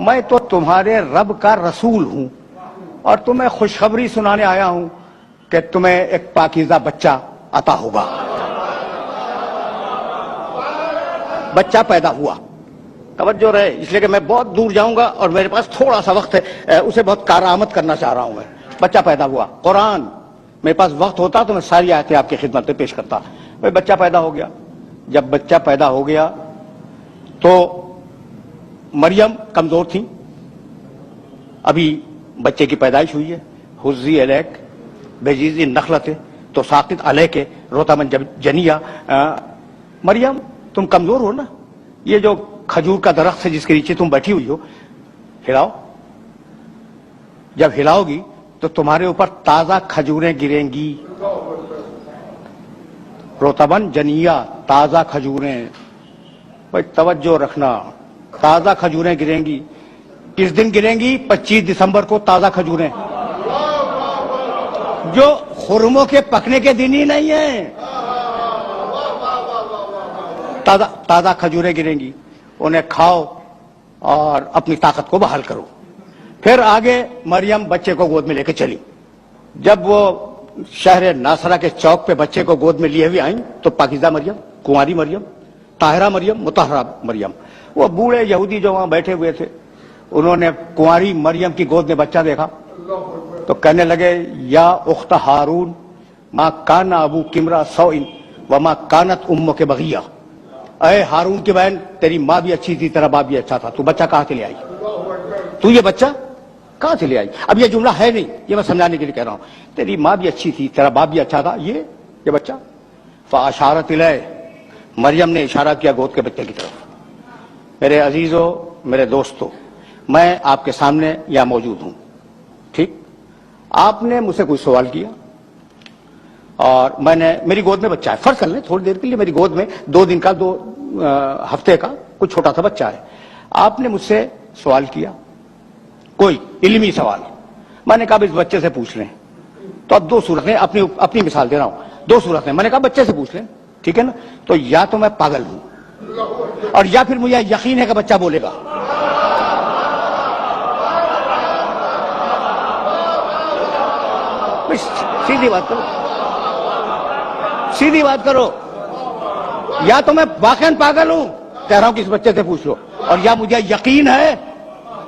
میں تو تمہارے رب کا رسول ہوں اور تمہیں خوشخبری سنانے آیا ہوں کہ تمہیں ایک پاکیزہ بچہ عطا ہوگا. بچہ پیدا ہوا. توجہ رہے، اس لیے کہ میں بہت دور جاؤں گا اور میرے پاس تھوڑا سا وقت ہے، اسے بہت کارآمد کرنا چاہ رہا ہوں میں. بچہ پیدا ہوا. قرآن میرے پاس وقت ہوتا تو میں ساری آیتیں آپ کی خدمت میں پیش کرتا. بھائی بچہ پیدا ہو گیا. جب بچہ پیدا ہو گیا تو مریم کمزور تھی. ابھی بچے کی پیدائش ہوئی ہے. حزی الیک بجیزی نخلت تو ساقط علیک رطبا جنیا. مریم تم کمزور ہو نا، یہ جو کھجور کا درخت ہے جس کے نیچے تم بیٹھی ہوئی ہو، ہلاؤ. جب ہلاؤ گی تو تمہارے اوپر تازہ کھجوریں گریں گی. رطبن جنیا، تازہ کھجوریں. بھائی توجہ رکھنا، تازہ کھجوریں گریں گی. کس دن گریں گی؟ 25 دسمبر کو تازہ کھجوریں، جو خرموں کے پکنے کے دن ہی نہیں ہیں. تازہ کھجوریں گریں گی، انہیں کھاؤ اور اپنی طاقت کو بحال کرو. پھر آگے مریم بچے کو گود میں لے کے چلی. جب وہ شہر ناصرہ کے چوک پہ بچے کو گود میں لیے ہوئے آئیں تو پاکیزہ مریم، کنواری مریم، طاہرہ مریم، مطہرہ مریم. وہ بوڑھے یہودی جو وہاں بیٹھے ہوئے تھے انہوں نے کنواری مریم کی گود میں بچہ دیکھا تو کہنے لگے یا اخت ہارون ما کان ابو کمرا سوئن وما کانت امک بغیہ. اے ہارون کی بہن، تیری ماں بھی اچھی تھی، تیرا باپ بھی اچھا تھا، تو بچہ کہاں سے لے آئی؟ تو یہ بچہ کہاں سے لے آئی؟ اب یہ جملہ ہے نہیں، یہ میں سمجھانے کے لیے کہہ رہا ہوں. تیری ماں بھی اچھی تھی، تیرا باپ بھی اچھا تھا، یہ بچہ. فاشارت الیہ، مریم نے اشارہ کیا گود کے بچے کی طرف. میرے عزیزو، میرے دوستو، میں آپ کے سامنے یہاں موجود ہوں. ٹھیک، آپ نے مجھ سے کوئی سوال کیا اور میں نے، میری گود میں بچہ ہے، فرض کر لیں تھوڑی دیر کے لیے میری گود میں 2 دن کا 2 ہفتے کا کچھ چھوٹا سا بچہ ہے. آپ نے مجھ سے سوال کیا، کوئی علمی سوال. میں نے کہا اس بچے سے پوچھ لیں. تو اب 2 صورتیں، اپنی مثال دے رہا ہوں، 2 صورتیں. میں نے کہا بچے سے پوچھ لیں، ٹھیک ہے نا؟ تو یا تو میں پاگل ہوں اور یا پھر مجھے یقین ہے کہ بچہ بولے گا. سیدھی بات کرو، سیدھی بات کرو. یا تو میں واقعاً پاگل ہوں، کہہ رہا ہوں کہ اس بچے سے پوچھ لو، اور یا مجھے یقین ہے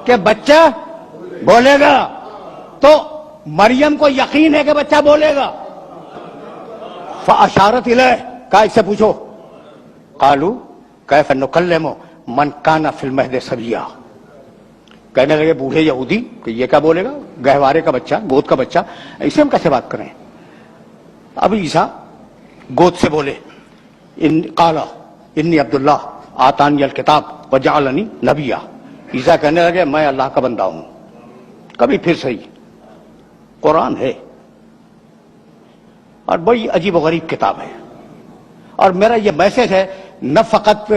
کہ بچہ بولے گا. تو مریم کو یقین ہے کہ بچہ بولے گا. فاشارت الیہ، کہا اس سے پوچھو. قالوا کیف نکلم من کان فی المہد صبیا. کہنے لگے بوڑھے یہودی کہ یہ کیا بولے گا، گہوارے کا بچہ، گود کا بچہ، اسے ہم کیسے بات کریں؟ اب عیسیٰ گود سے بولے. قال انی عبداللہ آتانی الکتاب وجعلنی نبیا. عیسیٰ کہنے لگے میں اللہ کا بندہ ہوں. کبھی پھر صحیح، قرآن ہے اور بڑی عجیب و غریب کتاب ہے. اور میرا یہ میسج ہے نہ فقط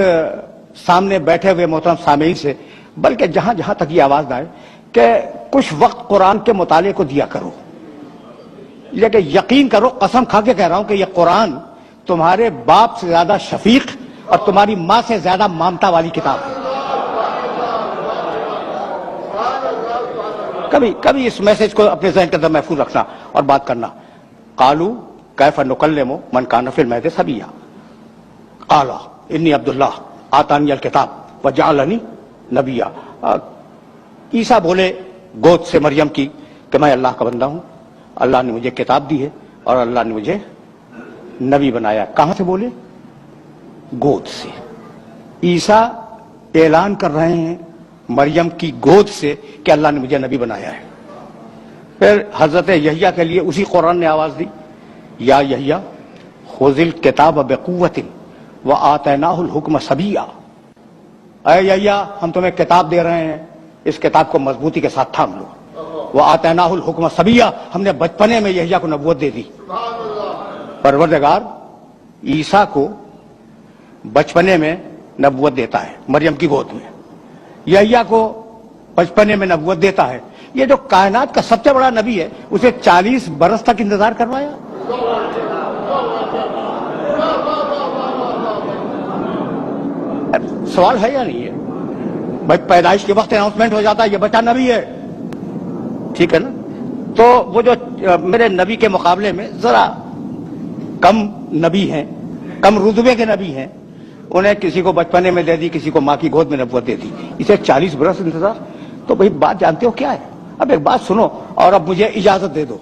سامنے بیٹھے ہوئے محترم سامعین سے، بلکہ جہاں جہاں تک یہ آواز آئے کہ کچھ وقت قرآن کے مطالعے کو دیا کرو. لیکن یقین کرو، قسم کھا کے کہہ رہا ہوں کہ یہ قرآن تمہارے باپ سے زیادہ شفیق اور تمہاری ماں سے زیادہ مامتا والی کتاب ہے. کبھی اس میسج کو اپنے ذہن کے اندر محفوظ رکھنا اور بات کرنا. قالوا کیف نکلم من کان فی المہد صبیا. قال انی عبداللہ آتانی الکتاب وجعلنی نبیا. عیسیٰ بولے گود سے مریم کی کہ میں اللہ کا بندہ ہوں، اللہ نے مجھے کتاب دی ہے اور اللہ نے مجھے نبی بنایا. کہاں سے بولے؟ گود سے. عیسیٰ اعلان کر رہے ہیں مریم کی گود سے کہ اللہ نے مجھے نبی بنایا ہے. پھر حضرت یحییٰ کے لیے اسی قرآن نے آواز دی، یا یحییٰ خذ الکتاب بقوۃ وآتیناہ الحکم صبیا. اے یحییٰ ہم تمہیں کتاب دے رہے ہیں، اس کتاب کو مضبوطی کے ساتھ تھام لو. وآتیناہ الحکم صبیا، ہم نے بچپنے میں یحییٰ کو نبوت دے دی. پروردگار عیسیٰ کو بچپنے میں نبوت دیتا ہے مریم کی گود میں، یحییٰ کو بچپنے میں نبوت دیتا ہے. یہ جو کائنات کا سب سے بڑا نبی ہے اسے 40 برس تک انتظار کروایا. سوال ہے یا نہیں ہے؟ بھائی پیدائش کے وقت اناؤنسمنٹ ہو جاتا ہے یہ بچہ نبی ہے، ٹھیک ہے نا؟ تو وہ جو میرے نبی کے مقابلے میں ذرا کم نبی ہیں، کم رتبے کے نبی ہیں، انہیں کسی کو بچپنے میں دے دی، کسی کو ماں کی گود میں نبوت دے دی، اسے 40 برس انتظار۔ تو بھائی بات جانتے ہو کیا ہے؟ اب ایک بات سنو اور اب مجھے اجازت دے دو۔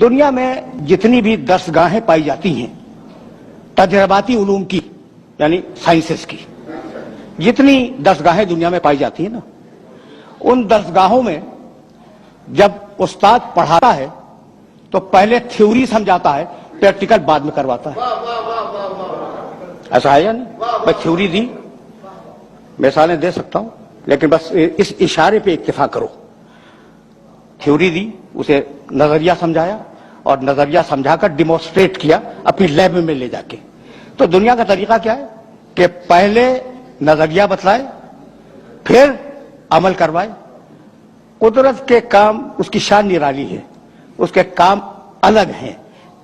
دنیا میں جتنی بھی درسگاہیں پائی جاتی ہیں تجرباتی علوم کی، یعنی سائنسز کی، جتنی درسگاہیں دنیا میں پائی جاتی ہیں نا، ان درسگاہوں میں جب استاد پڑھاتا ہے تو پہلے تھیوری سمجھاتا ہے، پریکٹیکل بعد میں کرواتا ہے۔ ایسا ہے یا نہیں؟ میں تھیوری دی، مثالیں دے سکتا ہوں لیکن بس اس اشارے پہ اکتفا کرو۔ تھیوری دی، اسے نظریہ سمجھایا اور نظریہ سمجھا کر ڈیمونسٹریٹ کیا اپنی لیب میں لے جا کے۔ تو دنیا کا طریقہ کیا ہے کہ پہلے نظریہ بتلائے پھر عمل کروائے۔ قدرت کے کام اس کی شان نرالی ہے، اس کے کام الگ ہیں۔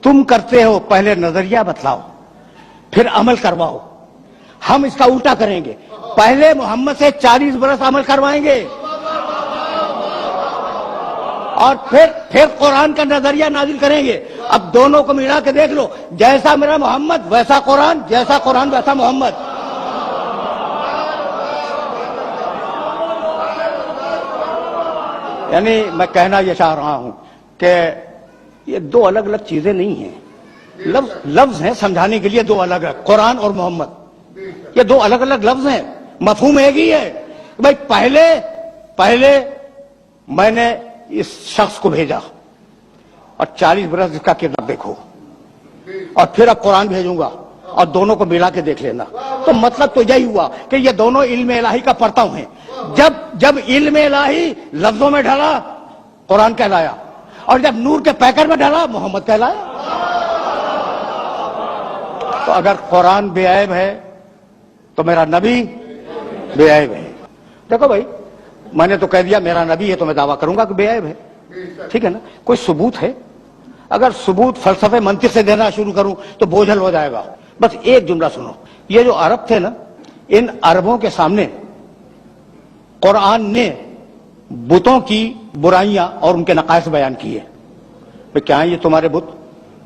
تم کرتے ہو پہلے نظریہ بتلاؤ پھر عمل کرواؤ، ہم اس کا الٹا کریں گے، پہلے محمد سے 40 برس عمل کروائیں گے اور پھر قرآن کا نظریہ نازل کریں گے۔ اب دونوں کو ملا کے دیکھ لو، جیسا میرا محمد ویسا قرآن، جیسا قرآن ویسا محمد۔ یعنی میں کہنا یہ چاہ رہا ہوں کہ یہ دو الگ الگ چیزیں نہیں ہیں، لفظ ہیں سمجھانے کے لیے دو الگ الگ، قرآن اور محمد یہ دو الگ الگ لفظ ہیں، مفہوم ایک ہی ہے۔ بھائی پہلے میں نے اس شخص کو بھیجا اور 40 برس اس کا کردار دیکھو، اور پھر اب قرآن بھیجوں گا اور دونوں کو ملا کے دیکھ لینا۔ تو مطلب تو یہی ہوا کہ یہ دونوں علم الہی کا پرتو ہیں۔ جب علم الہی لفظوں میں ڈھلا قرآن کہلایا، اور جب نور کے پیکر میں ڈھلا محمد کہلایا۔ تو اگر قرآن بے عیب ہے تو میرا نبی بے عیب ہے۔ دیکھو بھائی، میں نے تو کہہ دیا میرا نبی ہے تو میں دعویٰ کروں گا کہ بے عیب ہے، ٹھیک ہے نا؟ کوئی ثبوت ہے؟ اگر ثبوت فلسفے منطق سے دینا شروع کروں تو بوجھل ہو جائے گا۔ بس ایک جملہ سنو، یہ جو عرب تھے نا، ان عربوں کے سامنے قرآن نے بتوں کی برائیاں اور ان کے نقائص بیان کیے۔ بھئی کیا ہیں یہ تمہارے بت؟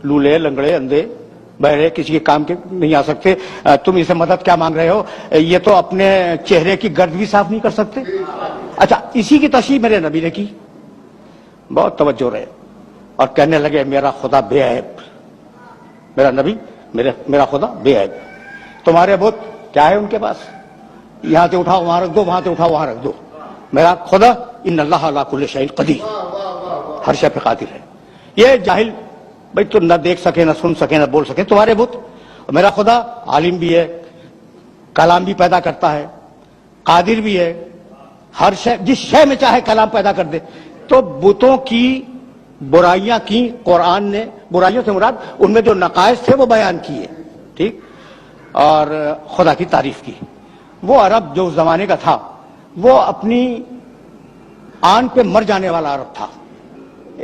لولے، لنگڑے، اندھے، بہرے، کسی کے کام کے نہیں آ سکتے، تم اسے مدد کیا مانگ رہے ہو؟ یہ تو اپنے چہرے کی گرد بھی صاف نہیں کر سکتے۔ اچھا، اسی کی تشریح میرے نبی نے کی، بہت توجہ رہے، اور کہنے لگے میرا خدا بے عیب، میرا نبی میرا خدا بے عیب۔ تمہارے بت کیا ہے ان کے پاس؟ یہاں سے اٹھاؤ وہاں رکھ دو، وہاں سے اٹھاؤ وہاں رکھ دو۔ میرا خدا ان اللہ علی کل شیء قدیر، ہر شے پہ قادر ہے۔ یہ جاہل بھائی تو نہ دیکھ سکے، نہ سن سکے، نہ بول سکے تمہارے بت۔ میرا خدا عالم بھی ہے، کلام بھی پیدا کرتا ہے، قادر بھی ہے، ہر شے، جس شے میں چاہے کلام پیدا کر دے۔ تو بتوں کی برائیاں کی قرآن نے، برائیوں سے مراد ان میں جو نقائص تھے وہ بیان کیے، ٹھیک، اور خدا کی تعریف کی۔ وہ عرب جو اس زمانے کا تھا وہ اپنی آن پہ مر جانے والا عرب تھا۔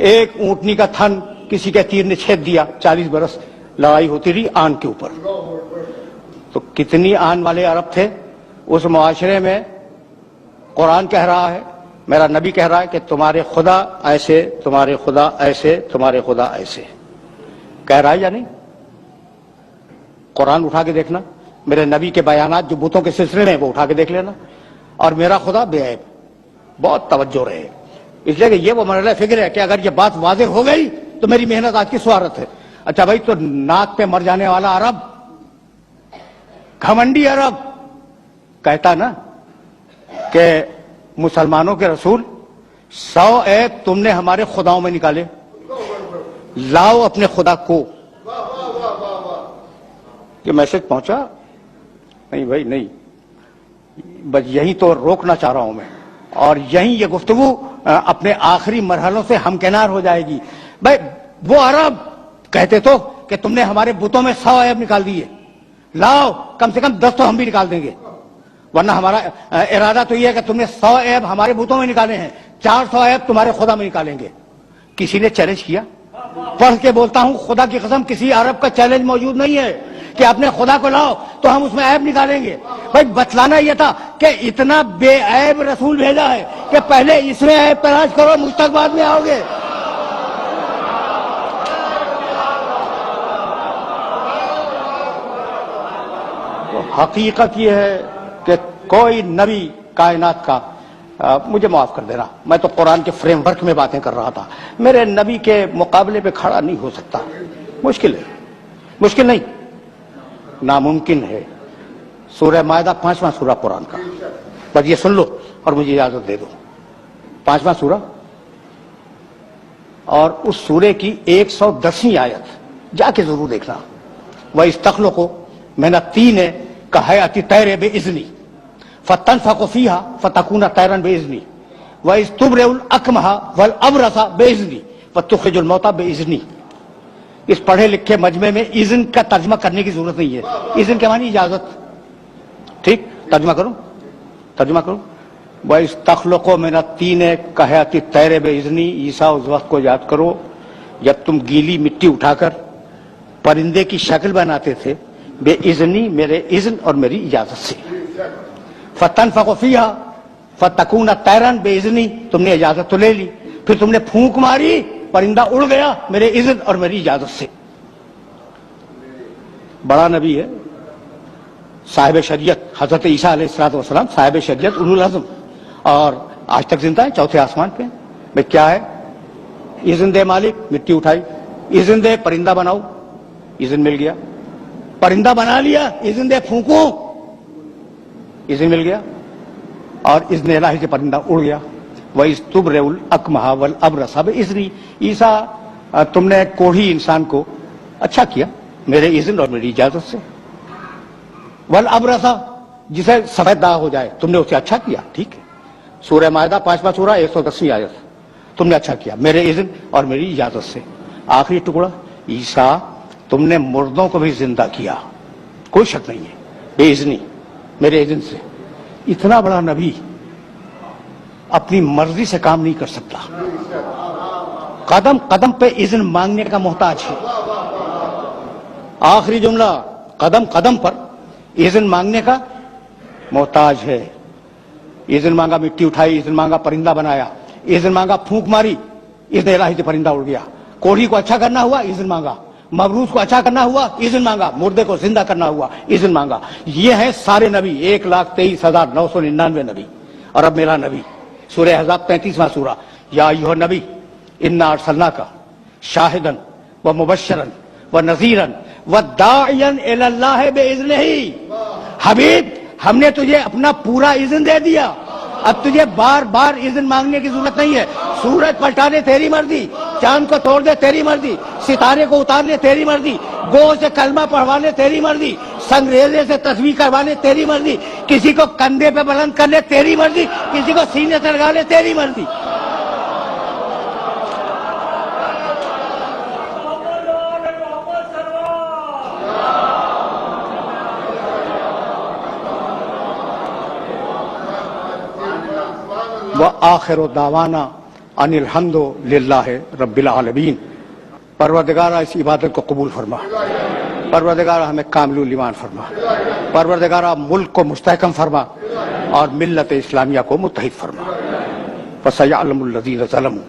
ایک اونٹنی کا تھن کسی کے تیر نے چھید دیا، 40 برس لڑائی ہوتی رہی آن کے اوپر۔ تو کتنی آن والے عرب تھے اس معاشرے میں۔ قرآن کہہ رہا ہے، میرا نبی کہہ رہا ہے کہ تمہارے خدا ایسے، تمہارے خدا ایسے، تمہارے خدا ایسے، کہہ رہا ہے یا نہیں؟ قرآن اٹھا کے دیکھنا، میرے نبی کے بیانات جو بتوں کے سلسلے میں وہ اٹھا کے دیکھ لینا، اور میرا خدا بے عیب۔ بہت توجہ رہے، اس لیے کہ یہ وہ مرحلہ فکر ہے کہ اگر یہ بات واضح ہو گئی تو میری محنت آج کی سوارت ہے۔ اچھا بھائی، تو ناک پہ مر جانے والا عرب، گھمنڈی عرب، کہتا نا کہ مسلمانوں کے رسول 100 عیب تم نے ہمارے خداؤں میں نکالے، لاؤ اپنے خدا کو۔ یہ میسج پہنچا؟ نہیں بھائی نہیں، بس یہی تو روکنا چاہ رہا ہوں میں، اور یہیں یہ گفتگو اپنے آخری مرحلوں سے ہمکنار ہو جائے گی۔ بھائی وہ عرب کہتے تو کہ تم نے ہمارے بتوں میں 100 عیب نکال دیے، لاؤ کم سے کم 10 تو ہم بھی نکال دیں گے، ورنہ ہمارا ارادہ تو یہ ہے کہ تم نے 100 عیب ہمارے بتوں میں نکالے ہیں، 400 عیب تمہارے خدا میں نکالیں گے۔ کسی نے چیلنج کیا؟ پڑھ کے بولتا ہوں خدا کی قسم، کسی عرب کا چیلنج موجود نہیں ہے کہ اپنے خدا کو لاؤ تو ہم اس میں عیب نکالیں گے. بھائی بتلانا یہ تھا کہ اتنا بے عیب رسول بھیجا ہے کہ پہلے اس میں عیب تلاش کرو، مجھ تک بعد میں آؤ گے. حقیقت یہ ہے کہ کوئی نبی کائنات کا مجھے معاف کر دینا، میں تو قرآن کے فریم ورک میں باتیں کر رہا تھا، میرے نبی کے مقابلے پہ کھڑا نہیں ہو سکتا. مشکل ہے، مشکل نہیں، ناممکن ہے. سورہ مائدہ 5واں سورہ قرآن کا، بس یہ سن لو اور مجھے اجازت دے دو. 5واں سورہ اور اس سورے کی 110ویں آیت جا کے ضرور دیکھنا. وَإِسْتَخْلُقُ مِنَ الطِّينِ كَهَيْئَةِ الطَّيْرِ بِإِذْنِي فَتَنْفَخُ فِيهَا فَتَكُونُ طَيْرًا بِإِذْنِي وَإِذْ تُبْرِئُ الْأَكْمَحَ وَالْأَبْرَصَ بِإِذْنِي وَتُخْرِجُ الْمَوْتَى بِإِذْنِي. اس پڑھے لکھے مجمع میں اذن کا ترجمہ کرنے کی ضرورت نہیں ہے. اذن کے معنی اجازت. ٹھیک، ترجمہ کروں. وَإِسْتَخْلُقُ مِنَ الطِّينِ كَهَيْئَةِ الطَّيْرِ بِإِذْنِي. عیسیٰ اس وقت کو یاد کرو جب تم گیلی مٹی اٹھا کر پرندے کی شکل بناتے تھے، بے اذنی، میرے اذن اور میری اجازت سے. فَتَنْفَخُ فِيهَا فَتَكُونَ طَيْرًا بِإِذْنِي. تم نے اجازت تو لے لی، پھر تم نے پھونک ماری، پرندہ اڑ گیا میرے اذن اور میری اجازت سے. بڑا نبی ہے، صاحب شریعت، حضرت عیسیٰ علیہ السلام صاحب شریعت، اولو العزم، اور آج تک زندہ ہے، چوتھے آسمان پہ. میں کیا ہے؟ اذن دے مالک، مٹی اٹھائی. اذن دے پرندہ بناؤ، اذن مل گیا. پرندہ بنا لیا، اذن دے پھونکو، اذن مل گیا. اور اذن الہی سے پرندہ اڑ گیا. وَإِذْ تُبْرِئُ الْأَكْمَحَ وَالْأَبْرَصَ بِإِذْنِي. عیسیٰ تم نے کوڑھی انسان کو اچھا کیا میرے اذن اور میری اجازت سے. وَالْأَبْرَصَ جسے سفید داغ ہو جائے تم نے اسے اچھا کیا. ٹھیک ہے، سورہ مائدہ 5واں سورہ 110ویں آیت. تم نے اچھا کیا میرے اذن اور میری اجازت سے. آخری ٹکڑا، عیسیٰ تم نے مردوں کو بھی زندہ کیا، کوئی شک نہیں ہے، بے اذنی، میرے اذن سے. اتنا بڑا نبی اپنی مرضی سے کام نہیں کر سکتا، قدم قدم پہ اذن مانگنے کا محتاج ہے. آخری جملہ، قدم قدم پر اذن مانگنے کا محتاج ہے. اذن مانگا، مٹی اٹھائی، اذن مانگا، پرندہ بنایا، اذن مانگا، پھونک ماری، اذن الہی سے پرندہ اڑ گیا. کوڑھی کو اچھا کرنا ہوا، اذن مانگا. مبروس کو اچھا کرنا ہوا، اذن مانگا. مردے کو زندہ کرنا ہوا، اذن مانگا. یہ ہیں سارے نبی، 1,23,999 نبی. اور اب میرا نبی، سورہ احزاب 35واں سورہ. یا ایھا النبی انا ارسلناک شاہدا ومبشرا ونذیرا وداعیا الی اللہ باذنہ. حبیب، ہم نے تجھے اپنا پورا اذن دے دیا، اب تجھے بار بار اذن مانگنے کی ضرورت نہیں ہے. سورج پلٹا دے تیری مرضی، چاند کو توڑ دے تیری مرضی، ستارے کو اتار لے تیری مرضی، گو سے کلمہ پڑھوا لے تیری مرضی، سنگریزے سے تسبیح کروا لے تیری مرضی، کسی کو کندھے پہ بلند کر لے تیری مرضی، کسی کو سینے سے لگا لے تیری مرضی. وآخر دعوانا ان الحمد للہ رب العالمین. پروردگارہ اس عبادت کو قبول فرما، پروردگارہ ہمیں کامل الایمان فرما، پروردگارہ ملک کو مستحکم فرما اور ملت اسلامیہ کو متحد فرما. فسیعلم الذین ظلموا